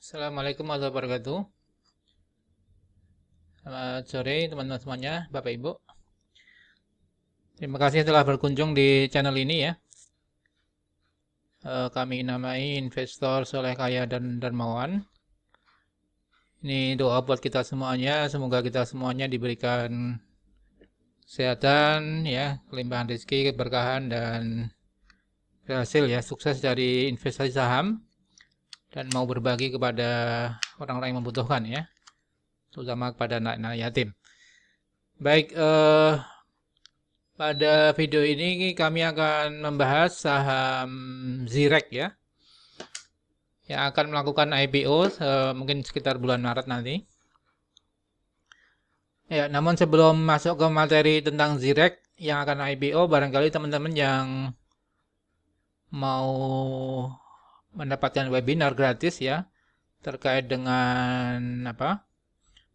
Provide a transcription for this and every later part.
Assalamualaikum warahmatullahi wabarakatuh. Selamat sore teman-teman semuanya, Bapak Ibu. Terima kasih telah berkunjung di channel ini ya. Kami namai Investor Soleh Kaya dan Dermawan. Ini doa buat kita semuanya, semoga kita semuanya diberikan kesehatan ya, kelimpahan rezeki, keberkahan dan berhasil ya, sukses dari investasi saham dan mau berbagi kepada orang-orang yang membutuhkan ya, terutama kepada anak-anak yatim. Baik, pada video ini kami akan membahas saham Zirek ya, yang akan melakukan IPO mungkin sekitar bulan Maret nanti. Ya, namun sebelum masuk ke materi tentang Zirek yang akan IPO, barangkali teman-teman yang mau mendapatkan webinar gratis ya terkait dengan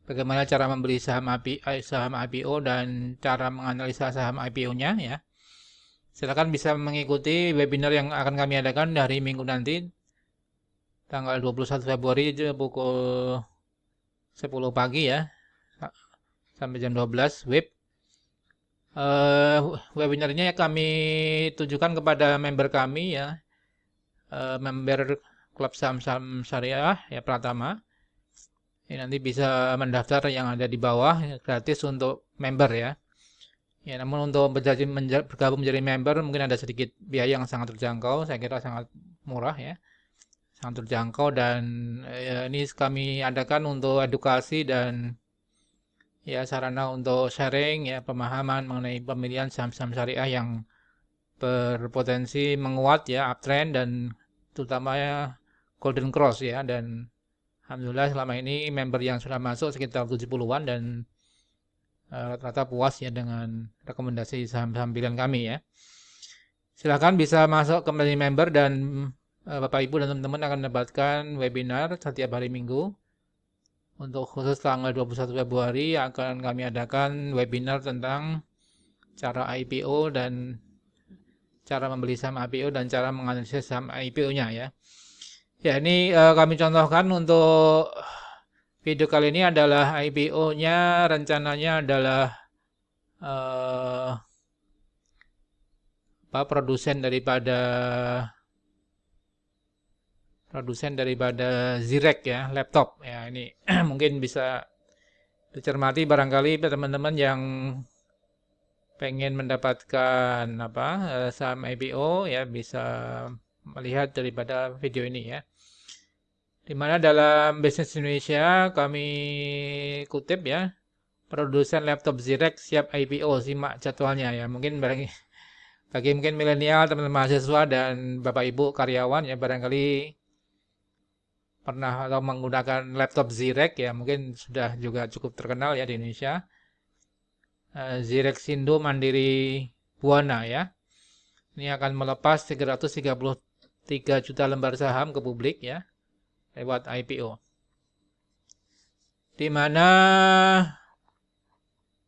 bagaimana cara membeli saham IPO dan cara menganalisa saham IPO-nya ya. Silakan bisa mengikuti webinar yang akan kami adakan hari Minggu nanti tanggal 21 Februari pukul 10 pagi ya sampai jam 12 web. Webinarnya kami tujukan kepada member kami ya, member klub saham-saham syariah ya Pratama. Ini nanti bisa mendaftar yang ada di bawah gratis untuk member ya. Ya, namun untuk bergabung menjadi member mungkin ada sedikit biaya yang sangat terjangkau, saya kira sangat murah ya, sangat terjangkau dan ini kami adakan untuk edukasi dan ya sarana untuk sharing ya pemahaman mengenai pemilihan saham-saham syariah yang berpotensi menguat ya uptrend dan terutama ya golden cross ya, dan alhamdulillah selama ini member yang sudah masuk sekitar 70-an dan rata-rata puas ya dengan rekomendasi saham-saham pilihan kami ya. Silahkan bisa masuk kembali member dan Bapak Ibu dan teman-teman akan mendapatkan webinar setiap hari Minggu. Untuk khusus tanggal 21 Februari akan kami adakan webinar tentang cara IPO dan cara membeli saham IPO dan cara menganalisis saham IPO-nya ya. Ya, ini kami contohkan untuk video kali ini adalah IPO-nya rencananya adalah produsen daripada Zirek ya, laptop ya. Ini mungkin bisa dicermati barangkali teman-teman yang pengen mendapatkan saham IPO ya bisa melihat daripada video ini ya. Dimana dalam bisnis Indonesia kami kutip ya, produsen laptop Zirek siap IPO, simak jadwalnya ya. Mungkin bagi mungkin milenial, teman-teman mahasiswa dan Bapak Ibu karyawan ya barangkali pernah atau menggunakan laptop Zirek ya, mungkin sudah juga cukup terkenal ya di Indonesia. Zirek Sindo Mandiri Buana ya. Ini akan melepas 333 juta lembar saham ke publik ya lewat IPO. Di mana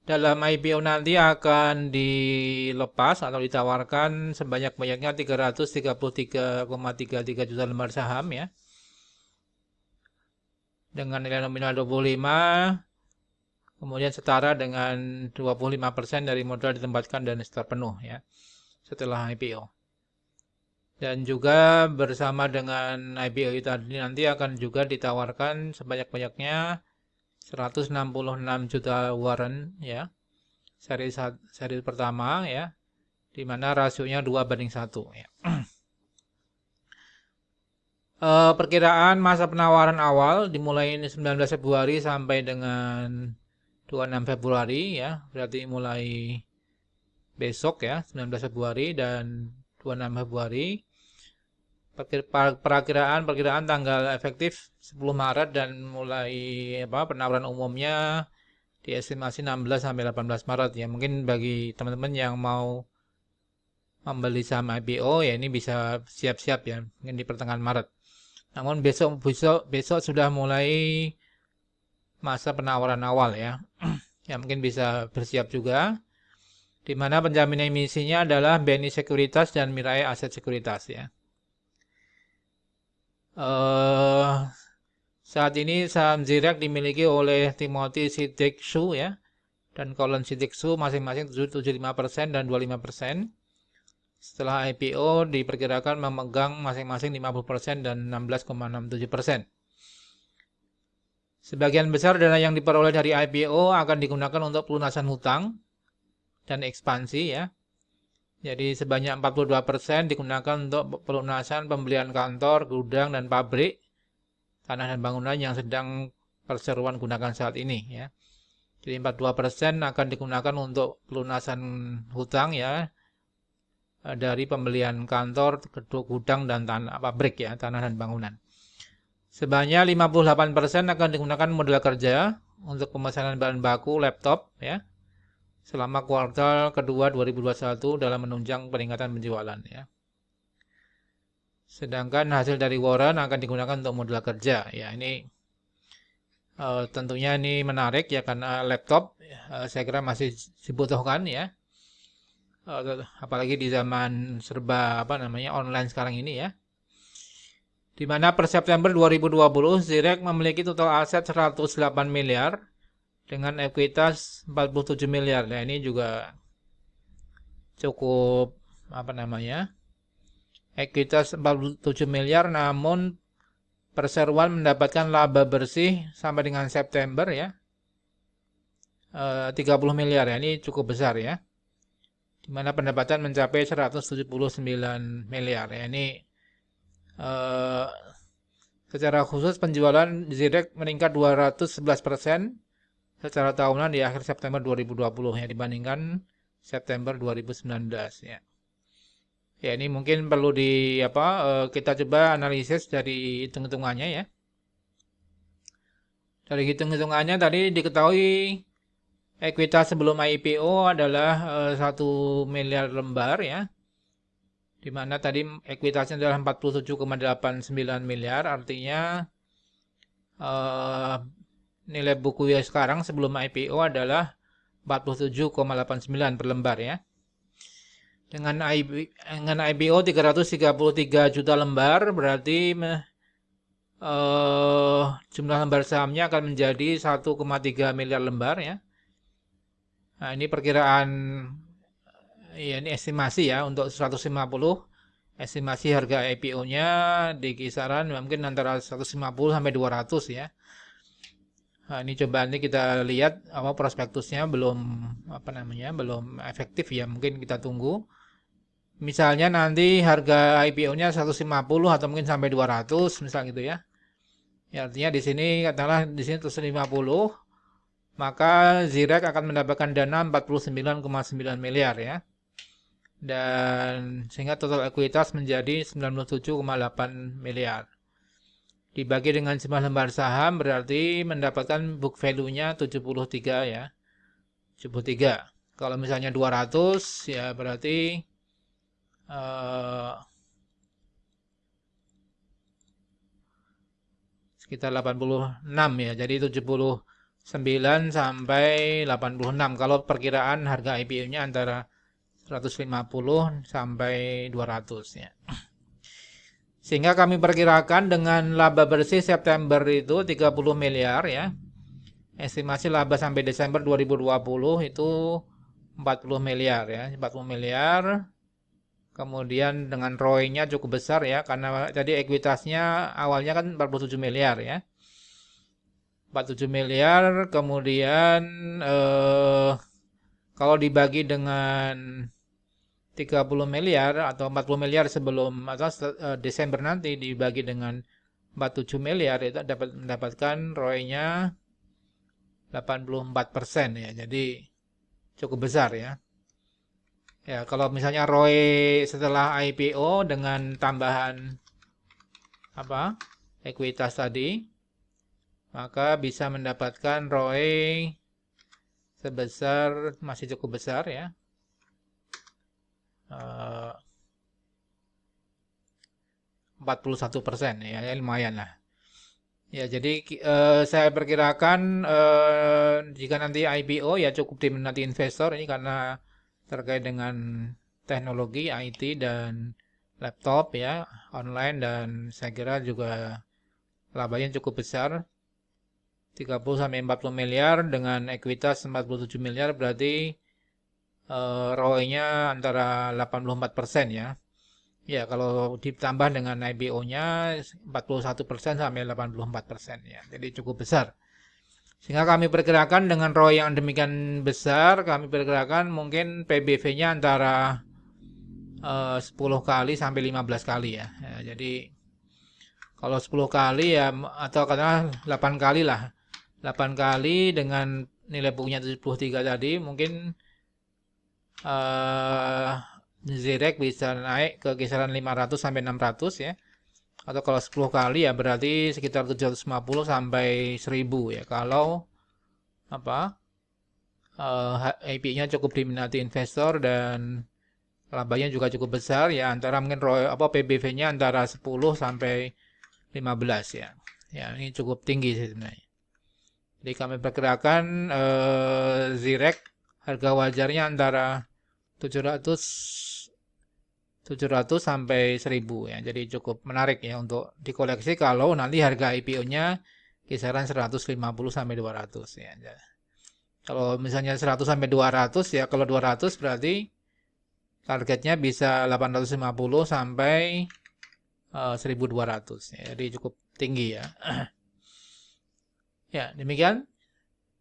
dalam IPO nanti akan dilepas atau ditawarkan sebanyak-banyaknya 333,33 juta lembar saham ya. Dengan nilai nominal 25, kemudian setara dengan 25% dari modal ditempatkan dan setelah penuh ya setelah IPO. Dan juga bersama dengan IPO itu tadi nanti akan juga ditawarkan sebanyak-banyaknya 166 juta warrant ya. Seri pertama ya. Di mana rasionya 2:1 ya. Perkiraan masa penawaran awal dimulai 19 Februari sampai dengan 26 Februari ya. Berarti mulai besok ya, 19 Februari dan 26 Februari. Perkiraan tanggal efektif 10 Maret dan mulai penawaran umumnya diestimasi 16 sampai 18 Maret ya. Mungkin bagi teman-teman yang mau membeli saham IPO ya ini bisa siap-siap ya, mungkin di pertengahan Maret. Namun besok sudah mulai masa penawaran awal ya. Ya mungkin bisa bersiap juga. Di mana penjamin emisinya adalah BNI Sekuritas dan Mirae Aset Sekuritas ya. Saat ini saham Zirek dimiliki oleh Timothy Sitixu ya, dan Colin Sitixu masing-masing 75% dan 25%. Setelah IPO diperkirakan memegang masing-masing 50% dan 16,67%. Sebagian besar dana yang diperoleh dari IPO akan digunakan untuk pelunasan hutang dan ekspansi ya. Jadi sebanyak 42% digunakan untuk pelunasan pembelian kantor, gudang, dan pabrik, tanah dan bangunan yang sedang perseroan gunakan saat ini ya. Jadi 42% akan digunakan untuk pelunasan hutang ya, dari pembelian kantor, gudang, dan tanah pabrik ya, tanah dan bangunan. Sebanyak 58% akan digunakan modal kerja untuk pemesanan bahan baku laptop ya, selama kuartal kedua 2021 dalam menunjang peningkatan penjualan ya. Sedangkan hasil dari warrant akan digunakan untuk modal kerja ya. Ini tentunya ini menarik ya, karena laptop saya kira masih dibutuhkan ya. Apalagi di zaman serba online sekarang ini ya. Di mana per September 2020 Zirek memiliki total aset 108 miliar dengan ekuitas 47 miliar. Nah, ini juga cukup ekuitas 47 miliar, namun perseroan mendapatkan laba bersih sampai dengan September ya, 30 miliar ya, ini cukup besar ya. Di mana pendapatan mencapai 179 miliar ya. Ini secara khusus penjualan Zirek meningkat 211% secara tahunan di akhir September 2020 ya, dibandingkan September 2019 ya. Ya, ini mungkin perlu kita coba analisis dari hitung-hitungannya ya. Dari hitung-hitungannya tadi diketahui ekuitas sebelum IPO adalah 1 miliar lembar ya. Di mana tadi ekuitasnya adalah 47,89 miliar, artinya nilai buku ya sekarang sebelum IPO adalah 47,89 per lembar ya. Dengan IPO 333 juta lembar, berarti jumlah lembar sahamnya akan menjadi 1,3 miliar lembar ya. Nah, ini perkiraan ya, ini estimasi ya untuk 150. Estimasi harga IPO-nya di kisaran mungkin antara 150 sampai 200 ya. Nah, ini coba nanti kita lihat prospektusnya belum belum efektif ya, mungkin kita tunggu. Misalnya nanti harga IPO-nya 150 atau mungkin sampai 200 misal gitu ya. Ya, artinya di sini katakanlah di sini 150, maka Zirek akan mendapatkan dana 49,9 miliar ya. Dan sehingga total ekuitas menjadi 97,8 miliar. Dibagi dengan jumlah lembar saham berarti mendapatkan book value-nya 73 ya. 73. Kalau misalnya 200 ya berarti sekitar 86 ya. Jadi 79 sampai 86 kalau perkiraan harga IPO-nya antara 150 sampai 200 ya. Sehingga kami perkirakan dengan laba bersih September itu 30 miliar ya. Estimasi laba sampai Desember 2020 itu 40 miliar ya, 40 miliar. Kemudian dengan ROI-nya cukup besar ya, karena tadi ekuitasnya awalnya kan 47 miliar ya. 47 miliar, kemudian kalau dibagi dengan 30 miliar atau 40 miliar sebelum atau Desember nanti dibagi dengan 47 miliar itu dapat mendapatkan ROI-nya 84% ya. Jadi cukup besar ya. Ya, kalau misalnya ROI setelah IPO dengan tambahan ekuitas tadi, maka bisa mendapatkan ROI sebesar masih cukup besar ya. 41% ya, lumayan lah. Ya, jadi saya perkirakan jika nanti IPO ya cukup diminati investor ini karena terkait dengan teknologi IT dan laptop ya, online, dan saya kira juga labanya cukup besar, 30 sampai 40 miliar dengan ekuitas 47 miliar, berarti ROE-nya antara 84% ya. Ya, kalau ditambah dengan IPO-nya 41% sampai 84% ya. Jadi cukup besar. Sehingga kami perkirakan dengan ROE yang demikian besar, kami perkirakan mungkin PBV-nya antara 10 kali sampai 15 kali ya. Jadi kalau 10 kali ya, atau katakanlah 8 kali lah. 8 kali dengan nilai booknya 73 tadi, mungkin Zirek bisa naik ke kisaran 500 sampai 600 ya. Atau kalau 10 kali ya berarti sekitar 750 sampai 1000 ya. Kalau IP-nya cukup diminati investor dan labanya juga cukup besar ya, antara mungkin PBV-nya antara 10 sampai 15 ya. Ya, ini cukup tinggi sih sebenarnya. Jadi kami perkirakan Zirek harga wajarnya antara 700 sampai 1000 ya. Jadi cukup menarik ya untuk dikoleksi kalau nanti harga IPO-nya kisaran 150 sampai 200 ya. Kalau misalnya 100 sampai 200 ya, kalau 200 berarti targetnya bisa 850 sampai 1200 ya. Jadi cukup tinggi ya. Ya, demikian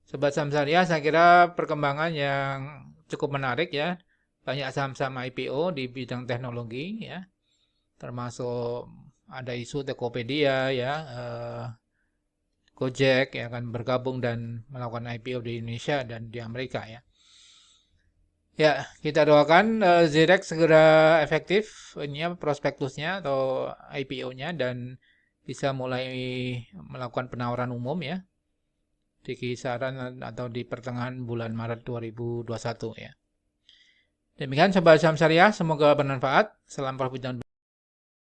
Sobat Saham Syariah, saya kira perkembangan yang cukup menarik ya. Banyak saham-saham IPO di bidang teknologi ya. Termasuk ada isu Tokopedia ya, Gojek ya akan bergabung dan melakukan IPO di Indonesia dan di Amerika ya. Ya, kita doakan Zirek segera efektif ini prospektusnya atau IPO-nya dan bisa mulai melakukan penawaran umum ya di kisaran atau di pertengahan bulan Maret 2021 ya. Demikian Sobat Saham Syariah, semoga bermanfaat. Salam profit dan